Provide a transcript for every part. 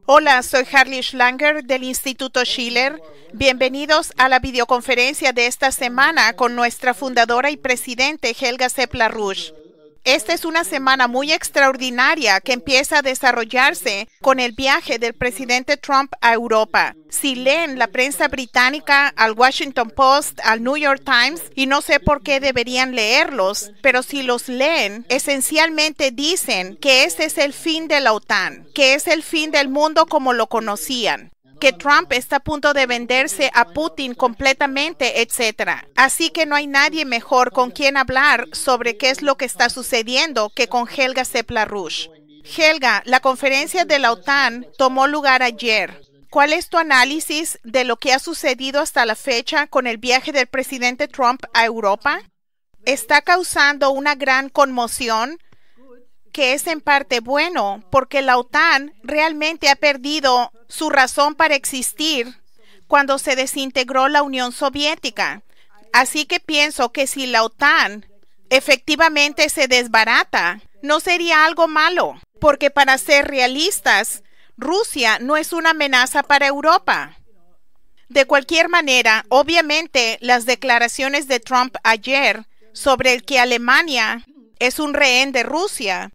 Hola, soy Harley Schlanger del Instituto Schiller. Bienvenidos a la videoconferencia de esta semana con nuestra fundadora y presidente Helga Sepp-LaRouche. Esta es una semana muy extraordinaria que empieza a desarrollarse con el viaje del presidente Trump a Europa. Si leen la prensa británica, al Washington Post, al New York Times, y no sé por qué deberían leerlos, pero si los leen, esencialmente dicen que ese es el fin de la OTAN, que es el fin del mundo como lo conocían, que Trump está a punto de venderse a Putin completamente, etc. Así que no hay nadie mejor con quien hablar sobre qué es lo que está sucediendo que con Helga Sepp-LaRouche. Helga, la conferencia de la OTAN tomó lugar ayer. ¿Cuál es tu análisis de lo que ha sucedido hasta la fecha con el viaje del presidente Trump a Europa? Está causando una gran conmoción, que es en parte bueno, porque la OTAN realmente ha perdido su razón para existir cuando se desintegró la Unión Soviética. Así que pienso que si la OTAN efectivamente se desbarata, no sería algo malo, porque para ser realistas, Rusia no es una amenaza para Europa. De cualquier manera, obviamente, las declaraciones de Trump ayer sobre el que Alemania es un rehén de Rusia,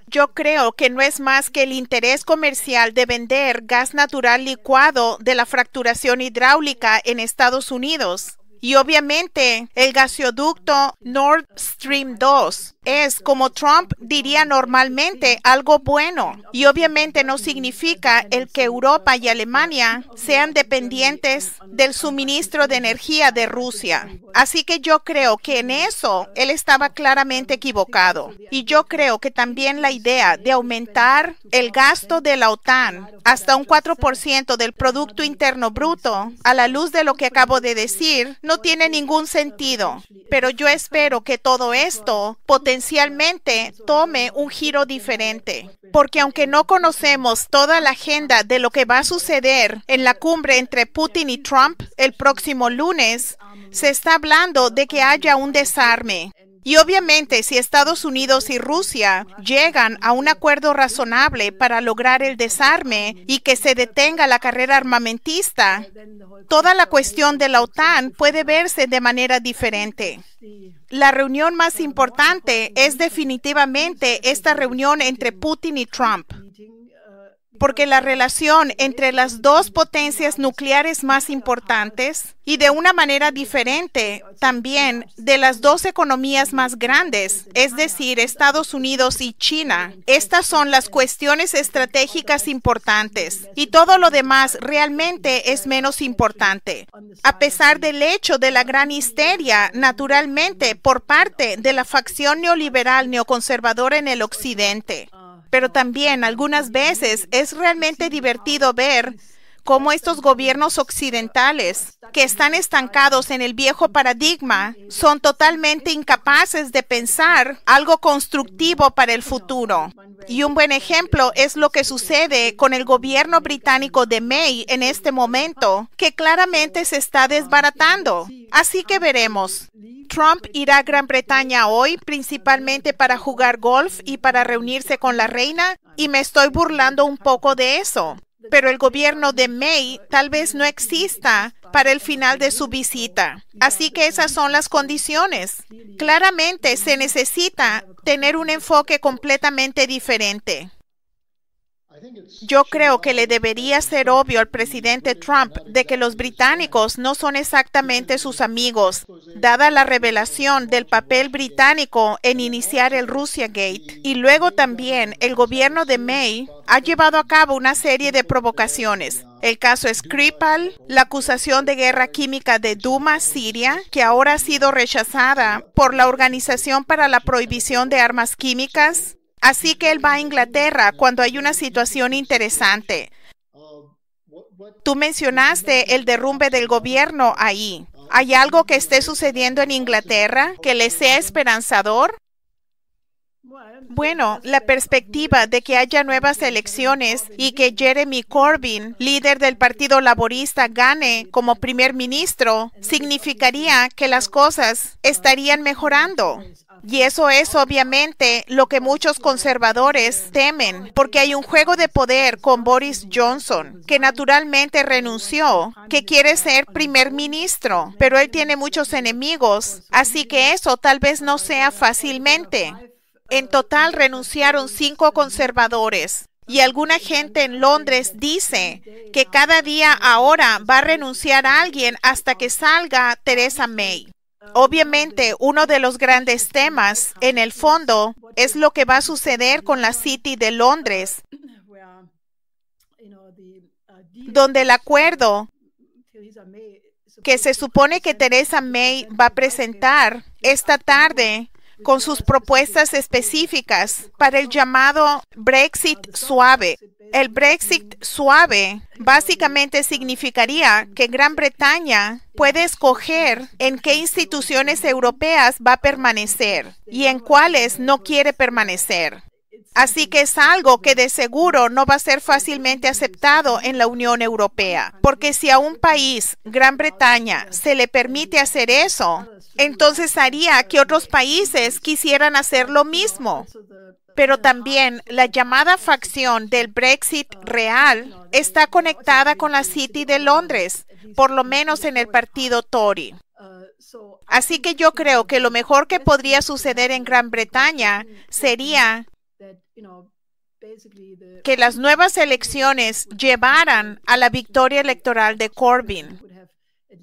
yo creo que no es más que el interés comercial de vender gas natural licuado de la fracturación hidráulica en Estados Unidos. Y obviamente el gasoducto Nord Stream 2 es, como Trump diría normalmente, algo bueno. Y obviamente no significa el que Europa y Alemania sean dependientes del suministro de energía de Rusia. Así que yo creo que en eso él estaba claramente equivocado. Y yo creo que también la idea de aumentar el gasto de la OTAN hasta un 4% del Producto Interno Bruto, a la luz de lo que acabo de decir, no tiene ningún sentido. Pero yo espero que todo esto potencialmente tome un giro diferente. Porque aunque no conocemos toda la agenda de lo que va a suceder en la cumbre entre Putin y Trump el próximo lunes, se está hablando de que haya un desarme. Y obviamente, si Estados Unidos y Rusia llegan a un acuerdo razonable para lograr el desarme y que se detenga la carrera armamentista, toda la cuestión de la OTAN puede verse de manera diferente. La reunión más importante es definitivamente esta reunión entre Putin y Trump, porque la relación entre las dos potencias nucleares más importantes y de una manera diferente también de las dos economías más grandes, es decir, Estados Unidos y China. Estas son las cuestiones estratégicas importantes y todo lo demás realmente es menos importante. A pesar del hecho de la gran histeria, naturalmente, por parte de la facción neoliberal neoconservadora en el occidente. Pero también algunas veces es realmente divertido ver cómo estos gobiernos occidentales que están estancados en el viejo paradigma son totalmente incapaces de pensar algo constructivo para el futuro. Y un buen ejemplo es lo que sucede con el gobierno británico de May en este momento, que claramente se está desbaratando. Así que veremos. Trump irá a Gran Bretaña hoy, principalmente para jugar golf y para reunirse con la reina, y me estoy burlando un poco de eso. Pero el gobierno de May tal vez no exista para el final de su visita. Así que esas son las condiciones. Claramente se necesita tener un enfoque completamente diferente. Yo creo que le debería ser obvio al presidente Trump de que los británicos no son exactamente sus amigos, dada la revelación del papel británico en iniciar el Russiagate. Y luego también el gobierno de May ha llevado a cabo una serie de provocaciones. El caso Skripal, la acusación de guerra química de Duma, Siria, que ahora ha sido rechazada por la Organización para la Prohibición de Armas Químicas. Así que él va a Inglaterra cuando hay una situación interesante. Tú mencionaste el derrumbe del gobierno ahí. ¿Hay algo que esté sucediendo en Inglaterra que le sea esperanzador? Bueno, la perspectiva de que haya nuevas elecciones y que Jeremy Corbyn, líder del Partido Laborista, gane como primer ministro, significaría que las cosas estarían mejorando. Y eso es obviamente lo que muchos conservadores temen, porque hay un juego de poder con Boris Johnson, que naturalmente renunció, que quiere ser primer ministro, pero él tiene muchos enemigos, así que eso tal vez no sea fácilmente. En total renunciaron 5 conservadores. Y alguna gente en Londres dice que cada día ahora va a renunciar a alguien hasta que salga Theresa May. Obviamente, uno de los grandes temas, en el fondo, es lo que va a suceder con la City de Londres, donde el acuerdo que se supone que Theresa May va a presentar esta tarde con sus propuestas específicas para el llamado Brexit suave. El Brexit suave básicamente significaría que Gran Bretaña puede escoger en qué instituciones europeas va a permanecer y en cuáles no quiere permanecer. Así que es algo que de seguro no va a ser fácilmente aceptado en la Unión Europea, porque si a un país, Gran Bretaña, se le permite hacer eso, entonces haría que otros países quisieran hacer lo mismo. Pero también la llamada facción del Brexit real está conectada con la City de Londres, por lo menos en el partido Tory. Así que yo creo que lo mejor que podría suceder en Gran Bretaña sería que las nuevas elecciones llevaran a la victoria electoral de Corbyn.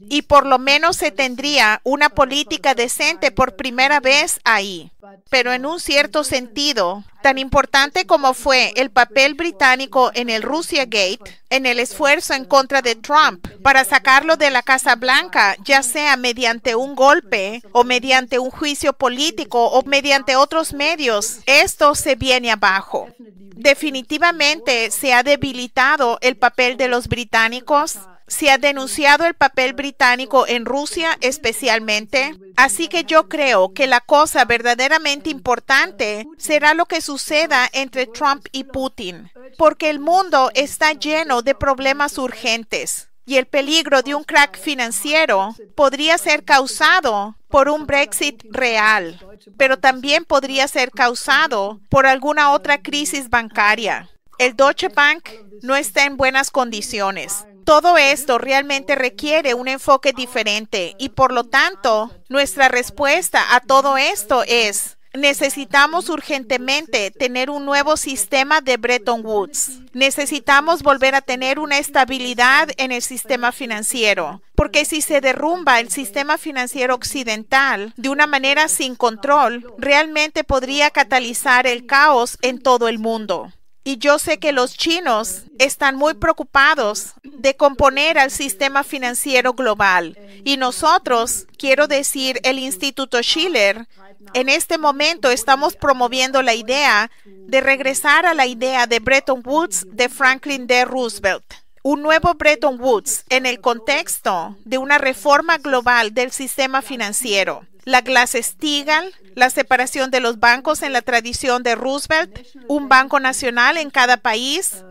Y por lo menos se tendría una política decente por primera vez ahí. Pero en un cierto sentido, tan importante como fue el papel británico en el Russiagate, en el esfuerzo en contra de Trump para sacarlo de la Casa Blanca, ya sea mediante un golpe o mediante un juicio político o mediante otros medios, esto se viene abajo. Definitivamente se ha debilitado el papel de los británicos. Se ha denunciado el papel británico en Rusia especialmente, así que yo creo que la cosa verdaderamente importante será lo que suceda entre Trump y Putin, porque el mundo está lleno de problemas urgentes y el peligro de un crack financiero podría ser causado por un Brexit real, pero también podría ser causado por alguna otra crisis bancaria. El Deutsche Bank no está en buenas condiciones. Todo esto realmente requiere un enfoque diferente y por lo tanto, nuestra respuesta a todo esto es: necesitamos urgentemente tener un nuevo sistema de Bretton Woods. Necesitamos volver a tener una estabilidad en el sistema financiero, porque si se derrumba el sistema financiero occidental de una manera sin control, realmente podría catalizar el caos en todo el mundo. Y yo sé que los chinos están muy preocupados de componer al sistema financiero global. Y nosotros, quiero decir, el Instituto Schiller, en este momento estamos promoviendo la idea de regresar a la idea de Bretton Woods de Franklin D. Roosevelt. Un nuevo Bretton Woods en el contexto de una reforma global del sistema financiero. La Glass-Steagall, la separación de los bancos en la tradición de Roosevelt, un banco nacional en cada país,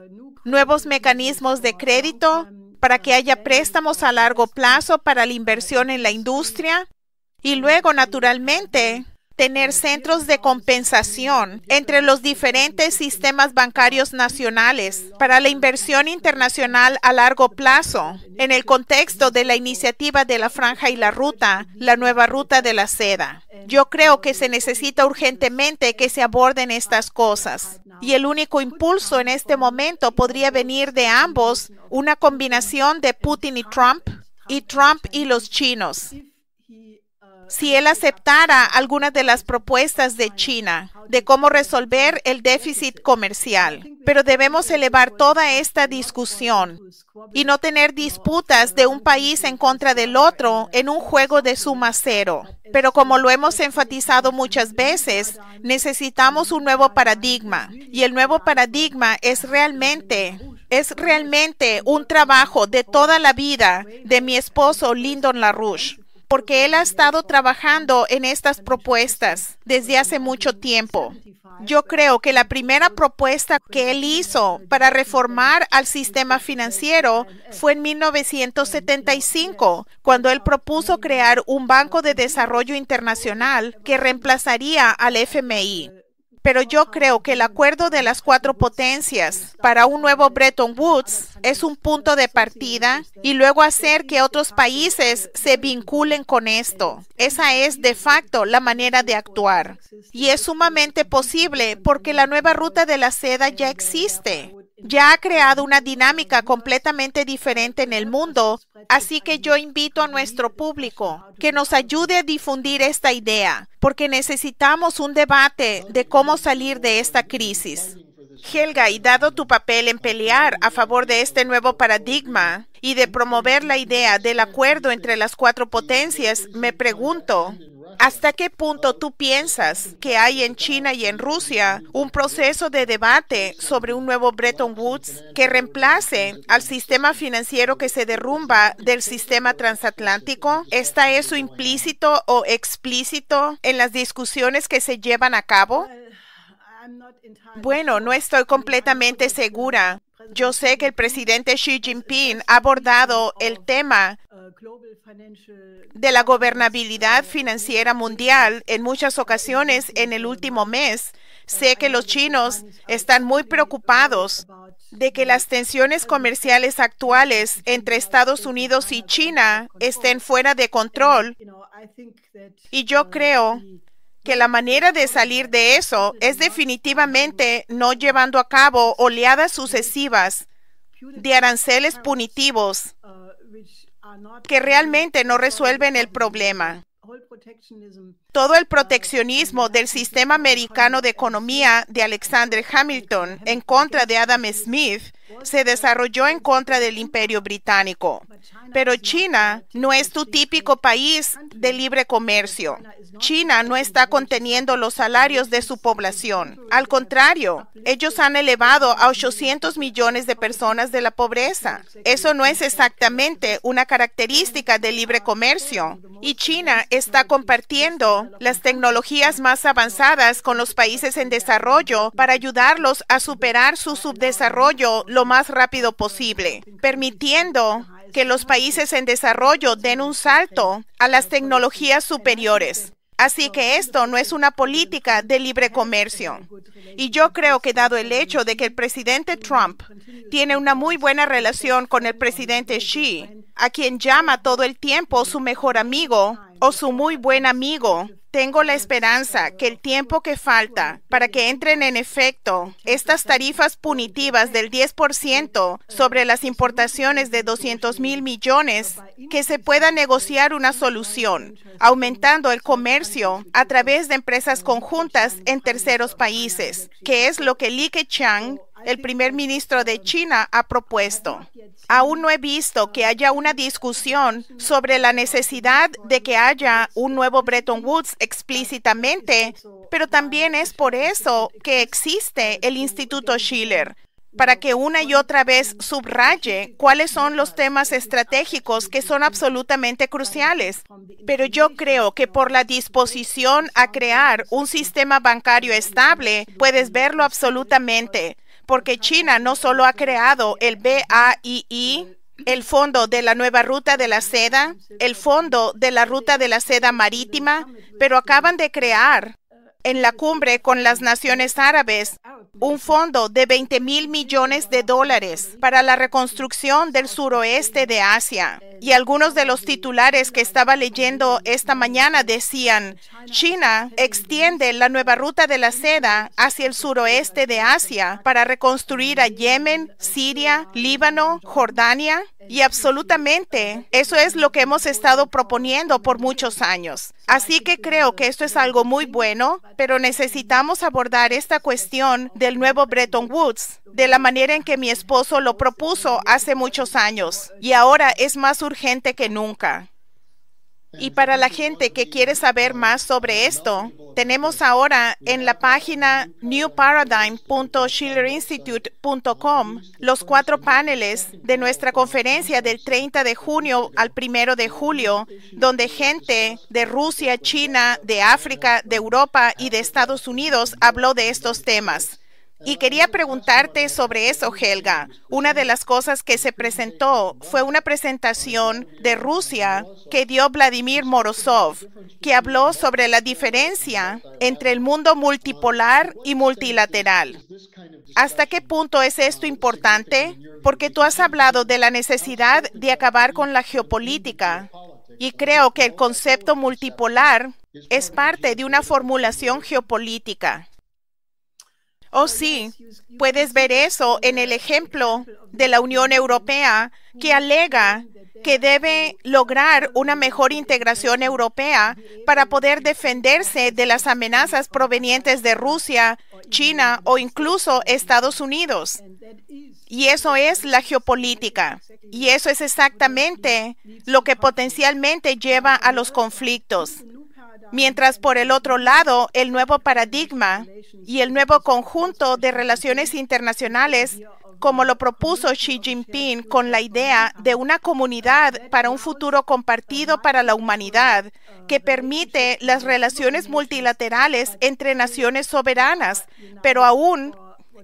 nuevos mecanismos de crédito para que haya préstamos a largo plazo para la inversión en la industria y luego, naturalmente, tener centros de compensación entre los diferentes sistemas bancarios nacionales para la inversión internacional a largo plazo en el contexto de la iniciativa de la Franja y la Ruta, la nueva ruta de la seda. Yo creo que se necesita urgentemente que se aborden estas cosas y el único impulso en este momento podría venir de ambos, una combinación de Putin y Trump y los chinos. Si él aceptara algunas de las propuestas de China de cómo resolver el déficit comercial. Pero debemos elevar toda esta discusión y no tener disputas de un país en contra del otro en un juego de suma cero. Pero como lo hemos enfatizado muchas veces, necesitamos un nuevo paradigma. Y el nuevo paradigma es realmente un trabajo de toda la vida de mi esposo Lyndon LaRouche. porque él ha estado trabajando en estas propuestas desde hace mucho tiempo. Yo creo que la primera propuesta que él hizo para reformar al sistema financiero fue en 1975, cuando él propuso crear un Banco de Desarrollo Internacional que reemplazaría al FMI. Pero yo creo que el acuerdo de las 4 potencias para un nuevo Bretton Woods es un punto de partida y luego hacer que otros países se vinculen con esto. Esa es de facto la manera de actuar. Y es sumamente posible porque la nueva ruta de la seda ya existe. Ya ha creado una dinámica completamente diferente en el mundo, así que yo invito a nuestro público que nos ayude a difundir esta idea, porque necesitamos un debate de cómo salir de esta crisis. Helga, y dado tu papel en pelear a favor de este nuevo paradigma y de promover la idea del acuerdo entre las 4 potencias, me pregunto, ¿hasta qué punto tú piensas que hay en China y en Rusia un proceso de debate sobre un nuevo Bretton Woods que reemplace al sistema financiero que se derrumba del sistema transatlántico? ¿Está eso implícito o explícito en las discusiones que se llevan a cabo? Bueno, no estoy completamente segura. Yo sé que el presidente Xi Jinping ha abordado el tema de la gobernabilidad financiera mundial en muchas ocasiones en el último mes. Sé que los chinos están muy preocupados de que las tensiones comerciales actuales entre Estados Unidos y China estén fuera de control. Y yo creo que la manera de salir de eso es definitivamente no llevando a cabo oleadas sucesivas de aranceles punitivos que realmente no resuelven el problema. Todo el proteccionismo del sistema americano de economía de Alexander Hamilton en contra de Adam Smith se desarrolló en contra del Imperio Británico. Pero China no es tu típico país de libre comercio. China no está conteniendo los salarios de su población. Al contrario, ellos han elevado a 800 millones de personas de la pobreza. Eso no es exactamente una característica del libre comercio. Y China está compartiendo las tecnologías más avanzadas con los países en desarrollo para ayudarlos a superar su subdesarrollo lo más rápido posible, permitiendo que los países en desarrollo den un salto a las tecnologías superiores. Así que esto no es una política de libre comercio. Y yo creo que dado el hecho de que el presidente Trump tiene una muy buena relación con el presidente Xi, a quien llama todo el tiempo su mejor amigo o su muy buen amigo, tengo la esperanza que el tiempo que falta para que entren en efecto estas tarifas punitivas del 10% sobre las importaciones de 200,000 millones, que se pueda negociar una solución, aumentando el comercio a través de empresas conjuntas en terceros países, que es lo que Li Keqiang, el primer ministro de China, ha propuesto. Aún no he visto que haya una discusión sobre la necesidad de que haya un nuevo Bretton Woods explícitamente, pero también es por eso que existe el Instituto Schiller, para que una y otra vez subraye cuáles son los temas estratégicos que son absolutamente cruciales. Pero yo creo que por la disposición a crear un sistema bancario estable, puedes verlo absolutamente. Porque China no solo ha creado el BAII, el Fondo de la Nueva Ruta de la Seda, el Fondo de la Ruta de la Seda Marítima, pero acaban de crear en la cumbre con las naciones árabes un fondo de 20,000 millones de dólares para la reconstrucción del suroeste de Asia. Y algunos de los titulares que estaba leyendo esta mañana decían, China extiende la nueva ruta de la seda hacia el suroeste de Asia para reconstruir a Yemen, Siria, Líbano, Jordania. Y absolutamente, eso es lo que hemos estado proponiendo por muchos años. Así que creo que esto es algo muy bueno, pero necesitamos abordar esta cuestión del nuevo Bretton Woods de la manera en que mi esposo lo propuso hace muchos años. Y ahora es más urgente que nunca. Y para la gente que quiere saber más sobre esto, tenemos ahora en la página newparadigm.schillerinstitute.com los 4 paneles de nuestra conferencia del 30 de junio al 1 de julio, donde gente de Rusia, China, de África, de Europa y de Estados Unidos habló de estos temas. Y quería preguntarte sobre eso, Helga. Una de las cosas que se presentó fue una presentación de Rusia que dio Vladimir Morozov, que habló sobre la diferencia entre el mundo multipolar y multilateral. ¿Hasta qué punto es esto importante? Porque tú has hablado de la necesidad de acabar con la geopolítica, y creo que el concepto multipolar es parte de una formulación geopolítica. Oh, sí, puedes ver eso en el ejemplo de la Unión Europea, que alega que debe lograr una mejor integración europea para poder defenderse de las amenazas provenientes de Rusia, China o incluso Estados Unidos. Y eso es la geopolítica. Y eso es exactamente lo que potencialmente lleva a los conflictos. Mientras por el otro lado, el nuevo paradigma y el nuevo conjunto de relaciones internacionales, como lo propuso Xi Jinping con la idea de una comunidad para un futuro compartido para la humanidad, que permite las relaciones multilaterales entre naciones soberanas, pero aún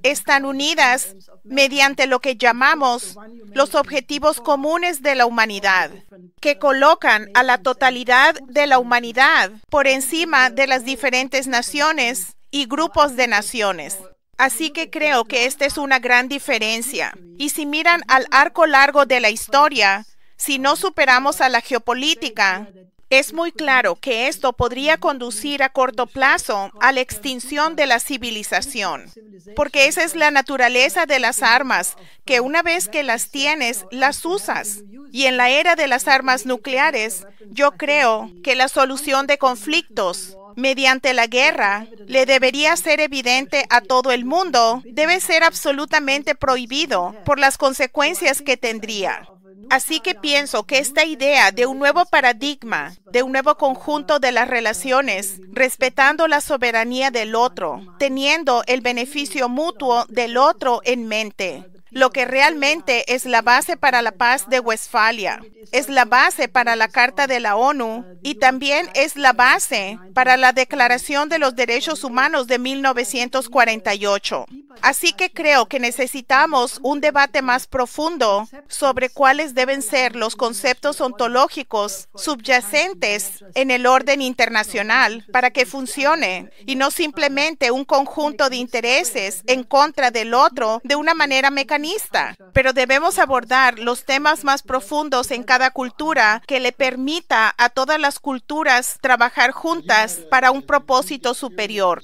están unidas mediante lo que llamamos los objetivos comunes de la humanidad, que colocan a la totalidad de la humanidad por encima de las diferentes naciones y grupos de naciones. Así que creo que esta es una gran diferencia. Y si miran al arco largo de la historia, si no superamos a la geopolítica, es muy claro que esto podría conducir a corto plazo a la extinción de la civilización, porque esa es la naturaleza de las armas, que una vez que las tienes, las usas. Y en la era de las armas nucleares, yo creo que la solución de conflictos mediante la guerra le debería ser evidente a todo el mundo, debe ser absolutamente prohibido por las consecuencias que tendría. Así que pienso que esta idea de un nuevo paradigma, de un nuevo conjunto de las relaciones, respetando la soberanía del otro, teniendo el beneficio mutuo del otro en mente, lo que realmente es la base para la paz de Westfalia, es la base para la Carta de la ONU y también es la base para la Declaración de los Derechos Humanos de 1948. Así que creo que necesitamos un debate más profundo sobre cuáles deben ser los conceptos ontológicos subyacentes en el orden internacional para que funcione y no simplemente un conjunto de intereses en contra del otro de una manera mecanista. Pero debemos abordar los temas más profundos en cada cultura que le permita a todas las culturas trabajar juntas para un propósito superior.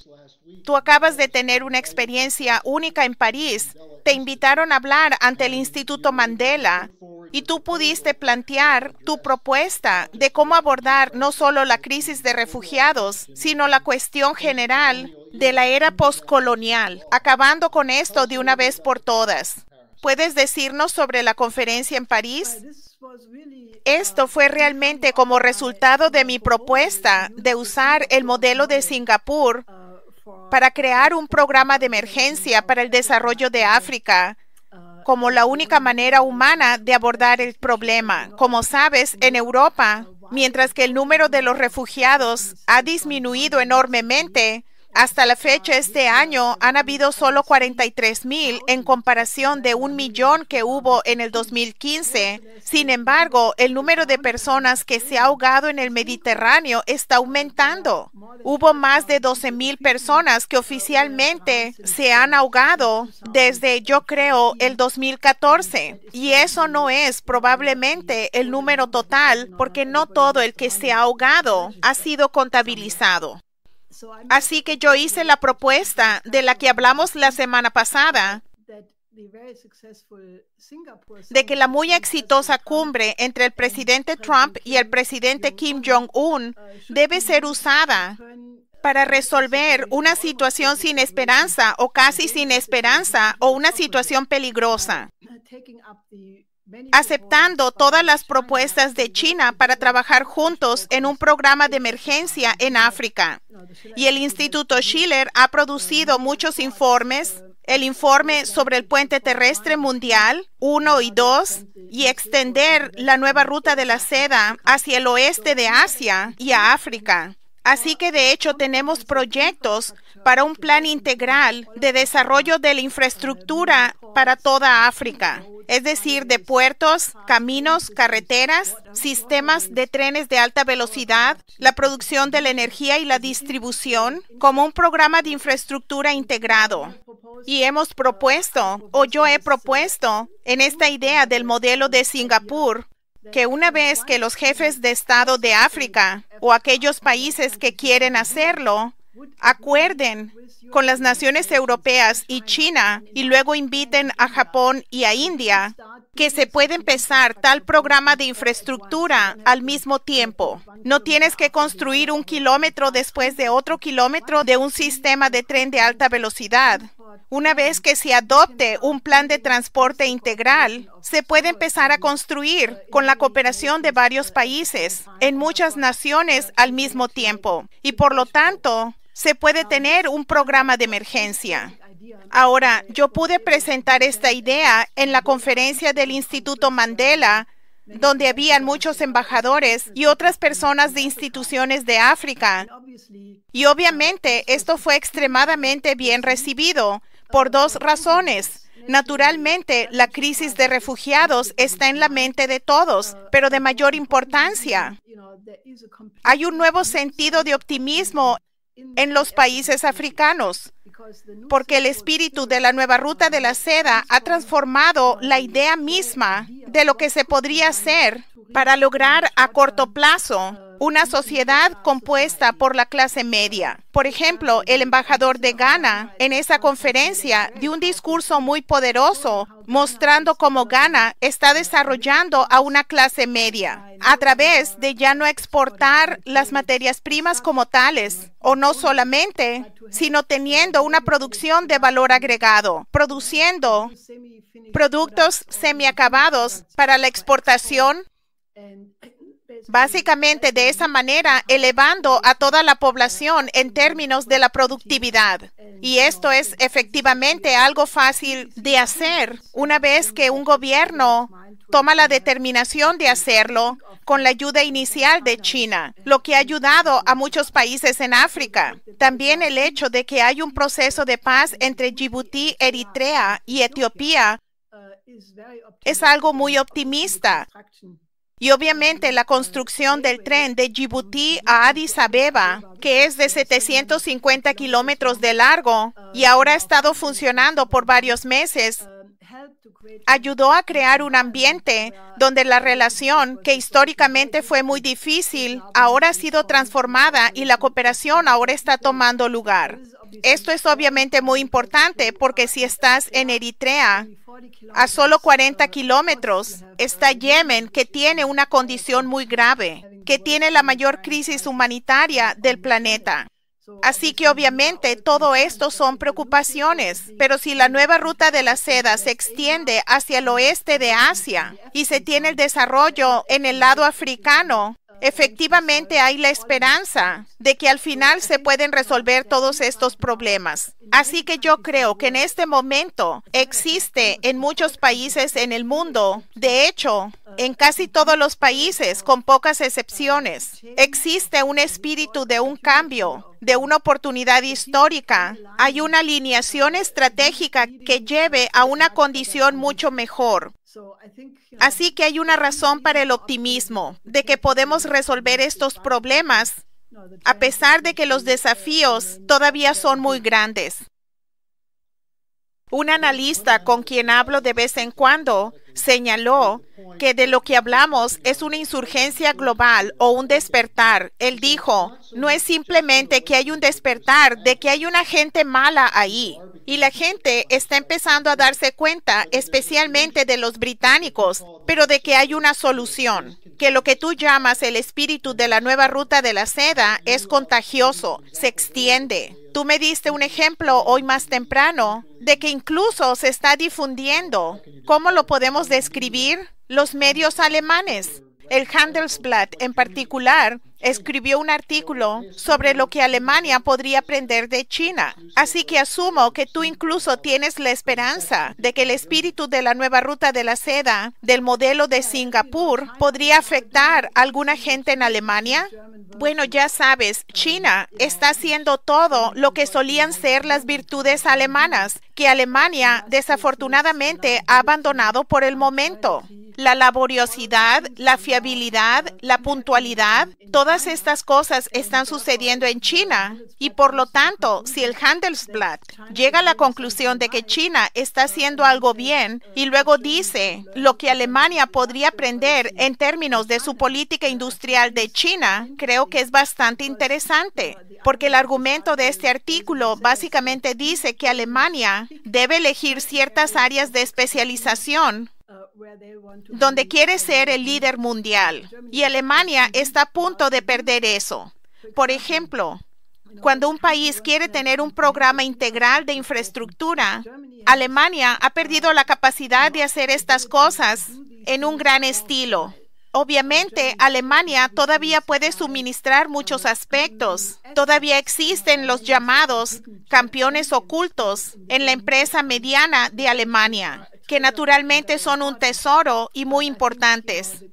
Tú acabas de tener una experiencia única en París. Te invitaron a hablar ante el Instituto Mandela y tú pudiste plantear tu propuesta de cómo abordar no solo la crisis de refugiados, sino la cuestión general de la era postcolonial, acabando con esto de una vez por todas. ¿Puedes decirnos sobre la conferencia en París? Esto fue realmente como resultado de mi propuesta de usar el modelo de Singapur para crear un programa de emergencia para el desarrollo de África como la única manera humana de abordar el problema. Como sabes, en Europa, mientras que el número de los refugiados ha disminuido enormemente, hasta la fecha este año han habido solo 43,000 en comparación de 1 millón que hubo en el 2015. Sin embargo, el número de personas que se ha ahogado en el Mediterráneo está aumentando. Hubo más de 12,000 personas que oficialmente se han ahogado desde, yo creo, el 2014. Y eso no es probablemente el número total, porque no todo el que se ha ahogado ha sido contabilizado. Así que yo hice la propuesta de la que hablamos la semana pasada, de que la muy exitosa cumbre entre el presidente Trump y el presidente Kim Jong-un debe ser usada para resolver una situación sin esperanza o casi sin esperanza o una situación peligrosa. aceptando todas las propuestas de China para trabajar juntos en un programa de emergencia en África. Y el Instituto Schiller ha producido muchos informes, el informe sobre el puente terrestre mundial 1 y 2, y extender la nueva ruta de la seda hacia el oeste de Asia y a África. Así que de hecho tenemos proyectos para un plan integral de desarrollo de la infraestructura para toda África, es decir, de puertos, caminos, carreteras, sistemas de trenes de alta velocidad, la producción de la energía y la distribución, como un programa de infraestructura integrado. Y hemos propuesto, o yo he propuesto, en esta idea del modelo de Singapur, que una vez que los jefes de Estado de África o aquellos países que quieren hacerlo acuerden con las naciones europeas y China y luego inviten a Japón y a India, que se puede empezar tal programa de infraestructura al mismo tiempo. No tienes que construir 1 kilómetro después de otro kilómetro de un sistema de tren de alta velocidad. Una vez que se adopte un plan de transporte integral, se puede empezar a construir con la cooperación de varios países en muchas naciones al mismo tiempo. Y por lo tanto, se puede tener un programa de emergencia. Ahora, yo pude presentar esta idea en la conferencia del Instituto Mandela, donde habían muchos embajadores y otras personas de instituciones de África. Y obviamente esto fue extremadamente bien recibido por 2 razones. Naturalmente, la crisis de refugiados está en la mente de todos, pero de mayor importancia, hay un nuevo sentido de optimismo en los países africanos, porque el espíritu de la nueva ruta de la seda ha transformado la idea misma de lo que se podría hacer para lograr a corto plazo una sociedad compuesta por la clase media. Por ejemplo, el embajador de Ghana en esa conferencia dio un discurso muy poderoso mostrando cómo Ghana está desarrollando a una clase media a través de ya no exportar las materias primas como tales, o no solamente, sino teniendo una producción de valor agregado, produciendo productos semiacabados para la exportación, básicamente de esa manera elevando a toda la población en términos de la productividad. Y esto es efectivamente algo fácil de hacer una vez que un gobierno toma la determinación de hacerlo con la ayuda inicial de China, lo que ha ayudado a muchos países en África. También el hecho de que hay un proceso de paz entre Djibouti, Eritrea y Etiopía es algo muy optimista. Y obviamente la construcción del tren de Djibouti a Addis Abeba, que es de 750 kilómetros de largo y ahora ha estado funcionando por varios meses, ayudó a crear un ambiente donde la relación, que históricamente fue muy difícil, ahora ha sido transformada y la cooperación ahora está tomando lugar. Esto es obviamente muy importante porque si estás en Eritrea, a solo 40 kilómetros, está Yemen, que tiene una condición muy grave, que tiene la mayor crisis humanitaria del planeta. Así que obviamente todo esto son preocupaciones, pero si la nueva ruta de la seda se extiende hacia el oeste de Asia y se tiene el desarrollo en el lado africano, efectivamente hay la esperanza de que al final se pueden resolver todos estos problemas. Así que yo creo que en este momento existe en muchos países en el mundo, de hecho, en casi todos los países, con pocas excepciones, existe un espíritu de un cambio, de una oportunidad histórica. Hay una alineación estratégica que lleve a una condición mucho mejor. Así que hay una razón para el optimismo de que podemos resolver estos problemas a pesar de que los desafíos todavía son muy grandes. Un analista con quien hablo de vez en cuando señaló que de lo que hablamos es una insurgencia global o un despertar. Él dijo, no es simplemente que hay un despertar de que hay una gente mala ahí. Y la gente está empezando a darse cuenta, especialmente de los británicos, pero de que hay una solución, que lo que tú llamas el espíritu de la nueva ruta de la seda es contagioso, se extiende. Tú me diste un ejemplo hoy más temprano de que incluso se está difundiendo. ¿Cómo lo podemos podemos describir los medios alemanes. El Handelsblatt, en particular, escribió un artículo sobre lo que Alemania podría aprender de China. Así que asumo que tú incluso tienes la esperanza de que el espíritu de la nueva ruta de la seda, del modelo de Singapur, podría afectar a alguna gente en Alemania. Bueno, ya sabes, China está haciendo todo lo que solían ser las virtudes alemanas, que Alemania desafortunadamente ha abandonado por el momento. La laboriosidad, la fiabilidad, la puntualidad, todas estas cosas están sucediendo en China y por lo tanto, si el Handelsblatt llega a la conclusión de que China está haciendo algo bien y luego dice lo que Alemania podría aprender en términos de su política industrial de China, creo que es bastante interesante, porque el argumento de este artículo básicamente dice que Alemania debe elegir ciertas áreas de especialización donde quiere ser el líder mundial. Y Alemania está a punto de perder eso. Por ejemplo, cuando un país quiere tener un programa integral de infraestructura, Alemania ha perdido la capacidad de hacer estas cosas en un gran estilo. Obviamente, Alemania todavía puede suministrar muchos aspectos. Todavía existen los llamados campeones ocultos en la empresa mediana de Alemania, que naturalmente son un tesoro y muy importantes.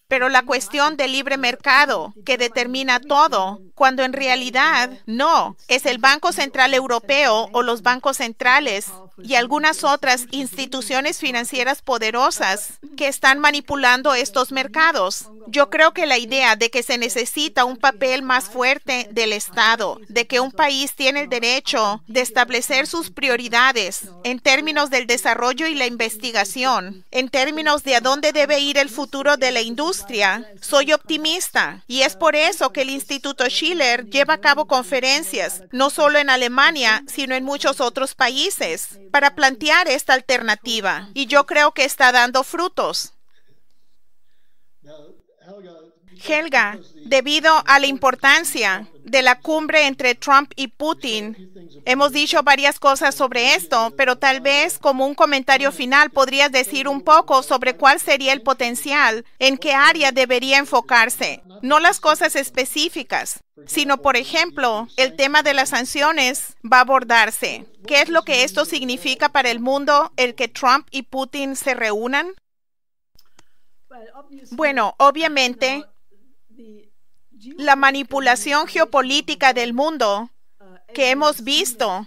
Pero la cuestión del libre mercado, que determina todo, cuando en realidad no, es el Banco Central Europeo o los bancos centrales y algunas otras instituciones financieras poderosas que están manipulando estos mercados. Yo creo que la idea de que se necesita un papel más fuerte del Estado, de que un país tiene el derecho de establecer sus prioridades en términos del desarrollo y la investigación, en términos de a dónde debe ir el futuro de la industria, soy optimista. Y es por eso que el Instituto Schiller lleva a cabo conferencias, no solo en Alemania, sino en muchos otros países, para plantear esta alternativa. Y yo creo que está dando frutos. Helga, debido a la importancia de la cumbre entre Trump y Putin, hemos dicho varias cosas sobre esto, pero tal vez como un comentario final podrías decir un poco sobre cuál sería el potencial, en qué área debería enfocarse, no las cosas específicas, sino, por ejemplo, el tema de las sanciones va a abordarse. ¿Qué es lo que esto significa para el mundo, el que Trump y Putin se reúnan? Bueno, obviamente, la manipulación geopolítica del mundo que hemos visto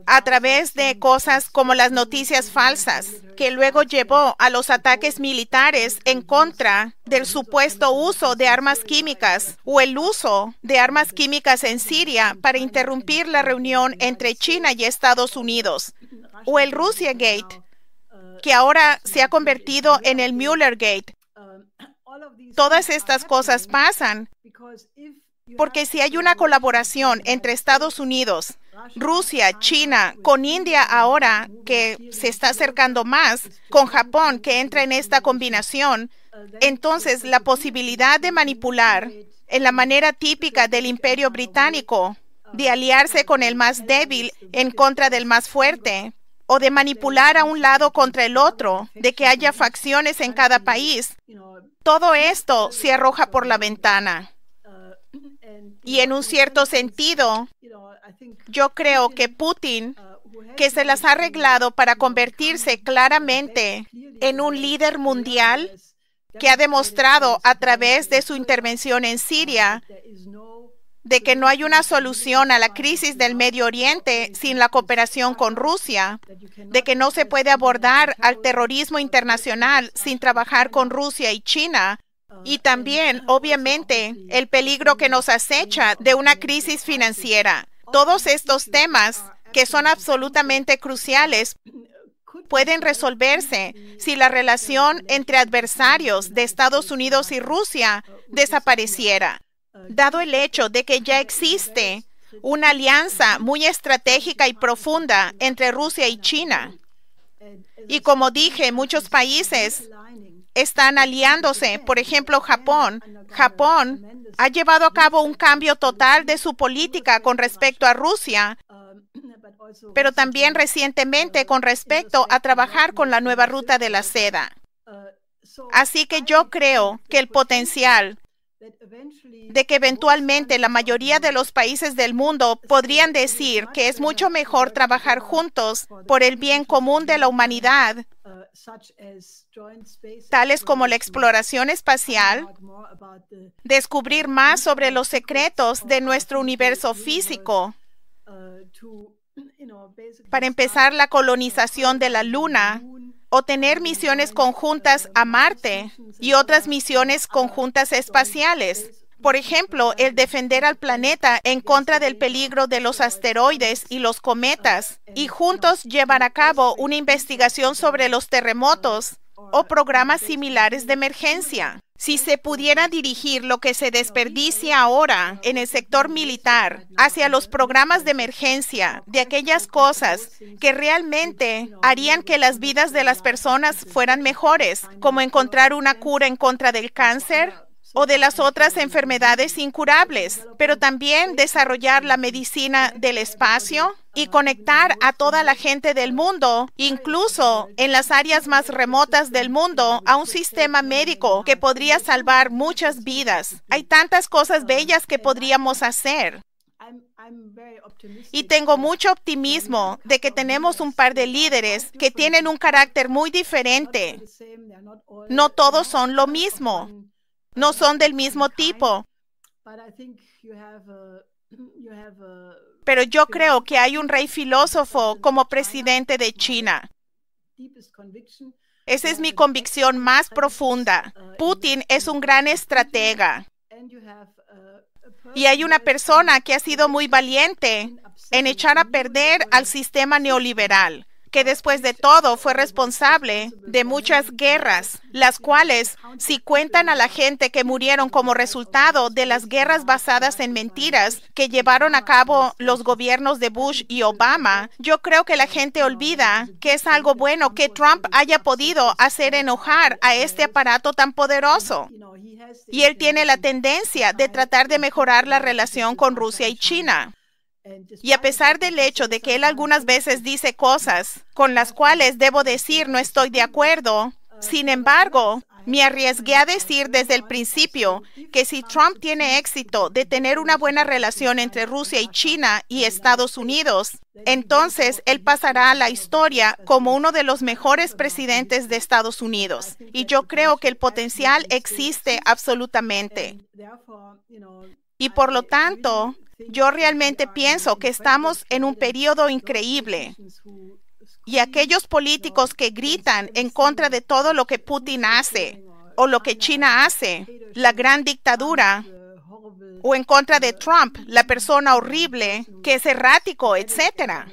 a través de cosas como las noticias falsas, que luego llevó a los ataques militares en contra del supuesto uso de armas químicas o el uso de armas químicas en Siria para interrumpir la reunión entre China y Estados Unidos, o el Russiagate, que ahora se ha convertido en el Muellergate. Todas estas cosas pasan porque si hay una colaboración entre Estados Unidos, Rusia, China, con India ahora que se está acercando más, con Japón que entra en esta combinación, entonces la posibilidad de manipular en la manera típica del Imperio Británico, de aliarse con el más débil en contra del más fuerte, o de manipular a un lado contra el otro, de que haya facciones en cada país, todo esto se arroja por la ventana. Y en un cierto sentido, yo creo que Putin, que se las ha arreglado para convertirse claramente en un líder mundial, que ha demostrado a través de su intervención en Siria de que no hay una solución a la crisis del Medio Oriente sin la cooperación con Rusia, de que no se puede abordar al terrorismo internacional sin trabajar con Rusia y China, y también, obviamente, el peligro que nos acecha de una crisis financiera. Todos estos temas, que son absolutamente cruciales, pueden resolverse si la relación entre adversarios de Estados Unidos y Rusia desapareciera. Dado el hecho de que ya existe una alianza muy estratégica y profunda entre Rusia y China, y como dije, muchos países están aliándose. Por ejemplo, Japón. Japón ha llevado a cabo un cambio total de su política con respecto a Rusia, pero también recientemente con respecto a trabajar con la nueva ruta de la seda. Así que yo creo que el potencial de que eventualmente la mayoría de los países del mundo podrían decir que es mucho mejor trabajar juntos por el bien común de la humanidad, tales como la exploración espacial, descubrir más sobre los secretos de nuestro universo físico, para empezar la colonización de la Luna, o tener misiones conjuntas a Marte y otras misiones conjuntas espaciales. Por ejemplo, el defender al planeta en contra del peligro de los asteroides y los cometas, y juntos llevar a cabo una investigación sobre los terremotos o programas similares de emergencia. Si se pudiera dirigir lo que se desperdicia ahora en el sector militar hacia los programas de emergencia, de aquellas cosas que realmente harían que las vidas de las personas fueran mejores, como encontrar una cura en contra del cáncer o de las otras enfermedades incurables, pero también desarrollar la medicina del espacio y conectar a toda la gente del mundo, incluso en las áreas más remotas del mundo, a un sistema médico que podría salvar muchas vidas. Hay tantas cosas bellas que podríamos hacer. Y tengo mucho optimismo de que tenemos un par de líderes que tienen un carácter muy diferente. No todos son lo mismo. No son del mismo tipo. Pero yo creo que hay un rey filósofo como presidente de China. Esa es mi convicción más profunda. Putin es un gran estratega. Y hay una persona que ha sido muy valiente en echar a perder al sistema neoliberal, que después de todo fue responsable de muchas guerras, las cuales, si cuentan a la gente que murieron como resultado de las guerras basadas en mentiras que llevaron a cabo los gobiernos de Bush y Obama, yo creo que la gente olvida que es algo bueno que Trump haya podido hacer enojar a este aparato tan poderoso. Y él tiene la tendencia de tratar de mejorar la relación con Rusia y China. Y a pesar del hecho de que él algunas veces dice cosas con las cuales debo decir no estoy de acuerdo, sin embargo, me arriesgué a decir desde el principio que si Trump tiene éxito de tener una buena relación entre Rusia y China y Estados Unidos, entonces él pasará a la historia como uno de los mejores presidentes de Estados Unidos. Y yo creo que el potencial existe absolutamente. Y por lo tanto, yo realmente pienso que estamos en un periodo increíble. Y aquellos políticos que gritan en contra de todo lo que Putin hace o lo que China hace, la gran dictadura, o en contra de Trump, la persona horrible, que es errático, etc.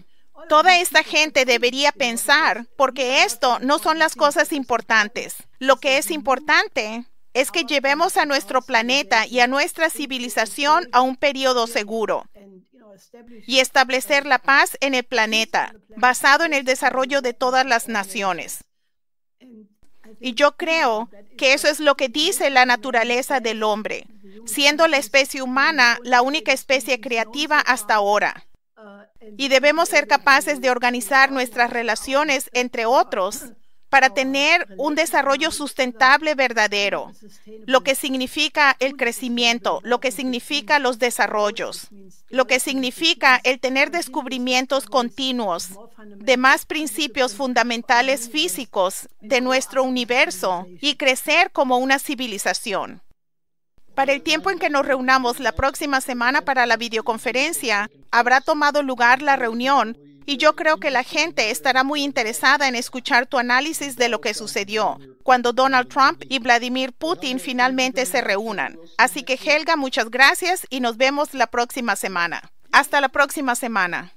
Toda esta gente debería pensar, porque esto no son las cosas importantes. Lo que es importante es que llevemos a nuestro planeta y a nuestra civilización a un periodo seguro y establecer la paz en el planeta, basado en el desarrollo de todas las naciones. Y yo creo que eso es lo que dice la naturaleza del hombre, siendo la especie humana la única especie creativa hasta ahora. Y debemos ser capaces de organizar nuestras relaciones entre otros para tener un desarrollo sustentable verdadero, lo que significa el crecimiento, lo que significa los desarrollos, lo que significa el tener descubrimientos continuos de más principios fundamentales físicos de nuestro universo y crecer como una civilización. Para el tiempo en que nos reunamos la próxima semana para la videoconferencia, habrá tomado lugar la reunión. Y yo creo que la gente estará muy interesada en escuchar tu análisis de lo que sucedió cuando Donald Trump y Vladimir Putin finalmente se reúnan. Así que, Helga, muchas gracias y nos vemos la próxima semana. Hasta la próxima semana.